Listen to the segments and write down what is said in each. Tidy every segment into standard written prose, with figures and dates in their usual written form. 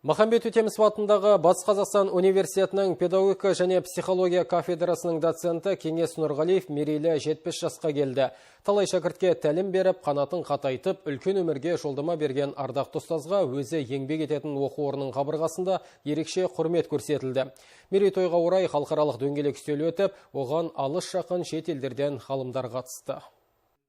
Махамбет Өтемісов атындағы Батыс Қазақстан университетінің педагогика және психология кафедрасының доценті Кеңес Нұрғалиев мерейлі 70 жасқа келді. Талай шәкіртке тәлім беріп, қанатын қатайтып, үлкен өмірге жолдама берген ардақты ұстазға өзі еңбек ететін оқу орнының қабырғасында ерекше құрмет көрсетілді. Мерейтойға орай халықаралық дөңгелек үстел өтіп, оған алыс жақын шет елдерден ғалымдар қатысты.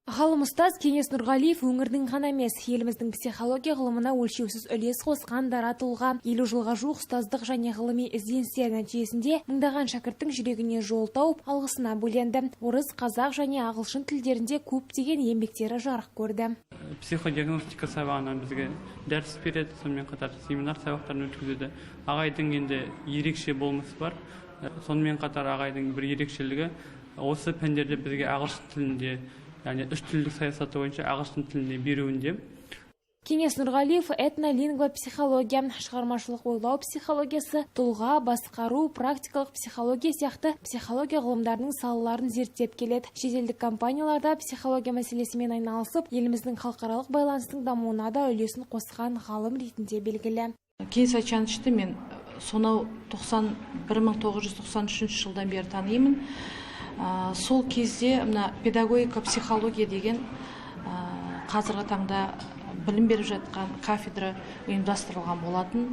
Ғалым ұстаз Кеңес Нұрғалиев өңірдің ғана емес, еліміздің психология ғылымына өлшеусіз үлес қосқан дара тұлға. 50 жылға жуық ұстаздық және ғылыми ізденістер нәтижесінде мыңдаған шәкірттің жүрегіне жол тауып, алғысына бөленді. Орыс, қазақ және ағылшын тілдерінде көптеген еңбектері жарық көрді. Психодиагностика сабағынан бізге дәріс береді, сонымен қатар семинар сабақтарын өткізеді. Ағайдың енді ерекше болмысы бар. Сонымен қатар ағайдың бір ерекшелігі осы пәндерде бізге ағылшын тілінде, яғни үш тілдік саясаты бойынша ағылшын тілінде беруінде. Кеңес Нұрғалиев этнолингва психология, шығармашылық ойлау психологиясы, тұлға, басқару, практикалық психология сияқты психология ғылымдарының салаларын зерттеп келеді. Шетелдік компанияларда психология мәселесімен айналысып, еліміздің халықаралық байланыстың дамуына да үлесін қосқан ғалым ретінде белгілі. Кеңес Айтжановичті мен сонау 1993 жылдан бері танимын. Сол кезде педагогика психология деген қазіргі таңда білім беріп жатқан кафедра ұйымдастырылған болатын.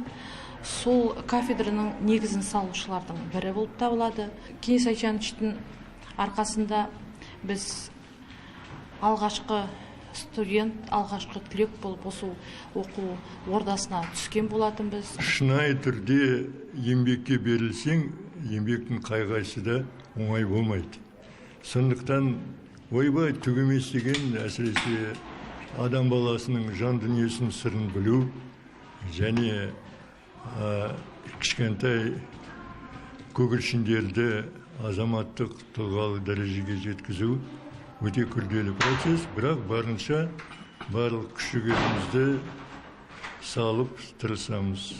Сол кафедраның негізін салушылардың бірі болып табылады. Кеңес Айтжановичтің арқасында біз алғашқы студент, алғашқы түлек болып осы оқу ордасына түскен болатынбыз. Шынайы түрде еңбекке берілсең, еңбектің қай-қайсы да оңай болмайды. Сондықтан ойбай түк емес деген, әсіресе адам баласының жан дүниесінің сырын білу және кішкентай көгершіндерді азаматтық тұлғалы дәрежеге жеткізу өте күрделі процесс, бірақ барынша барлық күш-жігерімізді салып тырысамыз.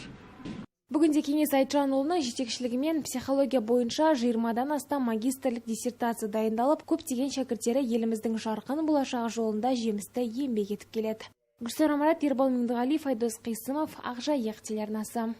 Бүгінде Кеңес Айтжанұлының жетекшілігімен психология бойынша 20-дан астам магистрлік диссертация дайындалып, көптеген шәкірттері еліміздің жарқын болашағы жолында жемісті еңбек етіп келеді. Гүлсара Марат, Ербол Меңдіғалиев, Айдос Қисымов, Ақжайық телеарнасы.